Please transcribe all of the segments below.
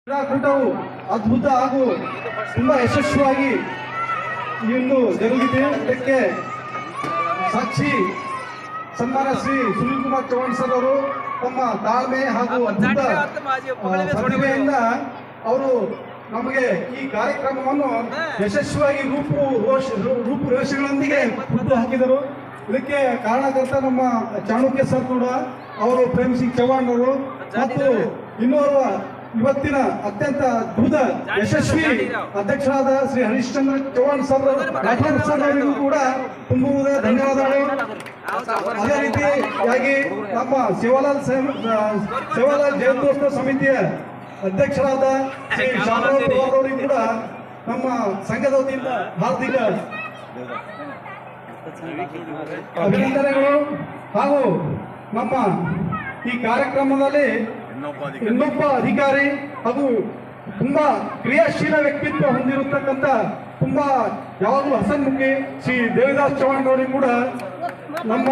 ಕ್ರೀಡಾಕೂಟವು ಅದ್ಭುತ ಹಾಗೂ ತುಂಬಾ ಯಶಸ್ವಿಯಾಗಿ ಇಂದು ಜರುಗಿದೆ. ಇದಕ್ಕೆ ಸಾಕ್ಷಿ ಸನ್ಮಾನ ಶ್ರೀ ಸುನೀಲ್ ಕುಮಾರ್ ಚೌಹಾಣ್ ಸರ್ ಅವರು ತಮ್ಮ ತಾಳ್ಮೆ ಹಾಗೂ ಅದ್ಭುತ ಪ್ರತಿಭೆಯಿಂದ ಅವರು ನಮಗೆ ಈ ಕಾರ್ಯಕ್ರಮವನ್ನು ಯಶಸ್ವಿಯಾಗಿ ರೂಪುರೇಷೆಗಳೊಂದಿಗೆ ಹುಟ್ಟು ಹಾಕಿದರು. ಇದಕ್ಕೆ ಕಾರಣಕರ್ತ ನಮ್ಮ ಚಾಣಕ್ಯ ಸರ್ ಕೂಡ, ಅವರು ಪ್ರೇಮ್ ಸಿಂಗ್ ಚೌಹಾಣ್ ಅವರು ಮತ್ತು ಇನ್ನೋರ್ವ ಇವತ್ತಿನ ಅತ್ಯಂತ ಅದ್ಭುತ ಯಶಸ್ವಿ ಅಧ್ಯಕ್ಷರಾದ ಶ್ರೀ ಹರಿಶ್ಚಂದ್ರ ಚೌಹಾಣ್ ಸರ್ ಅವರಿಗೂ ಕೂಡ ತುಂಬುವುದೇ ಧನ್ಯವಾದಗಳು. ಅದೇ ರೀತಿಯಾಗಿ ನಮ್ಮ ಸೇವಾಲಾಲ್ ಜಯಂತ್ಯೋತ್ಸವ ಸಮಿತಿಯ ಅಧ್ಯಕ್ಷರಾದ ಶ್ರೀ ಶಾಮರಾವ್ ಅವರಿಗೂ ಕೂಡ ನಮ್ಮ ಸಂಘದ ವತಿಯಿಂದ ಹಾರ್ದಿಕ ಅಭಿನಂದನೆಗಳು. ಹಾಗೂ ನಮ್ಮ ಈ ಕಾರ್ಯಕ್ರಮದಲ್ಲಿ ಇನ್ನೊಬ್ಬ ಅಧಿಕಾರಿ ಹಾಗೂ ತುಂಬಾ ಕ್ರಿಯಾಶೀಲ ವ್ಯಕ್ತಿತ್ವ ಹೊಂದಿರತಕ್ಕಂಥ ತುಂಬಾ ಯಾವಾಗಲೂ ಹಸನ್ಮುಖಿ ಶ್ರೀ ದೇವಿದಾಸ್ ಚೌಹಾಣ್ ಅವರಿಗೂ ಕೂಡ ನಮ್ಮ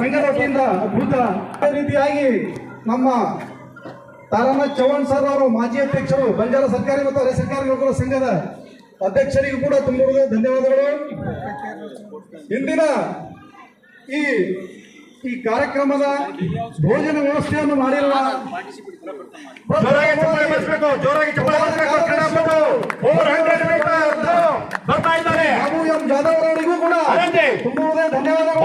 ಸಂಘದ ವತಿಯಿಂದ ಅದ್ಭುತ. ಅದೇ ರೀತಿಯಾಗಿ ನಮ್ಮ ತಾರಾನಾಥ್ ಚೌಹಾಣ್ ಸರ್ ಅವರು ಮಾಜಿ ಅಧ್ಯಕ್ಷರು, ಬಂಜಾರ ಸರ್ಕಾರಿ ಮತ್ತು ಅರೆ ಸರ್ಕಾರಿ ನೌಕರರ ಸಂಘದ ಅಧ್ಯಕ್ಷರಿಗೂ ಕೂಡ ತುಂಬುವುದು ಧನ್ಯವಾದಗಳು. ಇಂದಿನ ಈ ಕಾರ್ಯಕ್ರಮದ ಭೋಜನ ವ್ಯವಸ್ಥೆಯನ್ನು ಮಾಡಿರುವ ಬಾಬು ಎಂ ಜಾಧವ್ ಅವರಿಗೂ ಕೂಡ ತುಂಬುವುದೇ ಧನ್ಯವಾದಗಳು.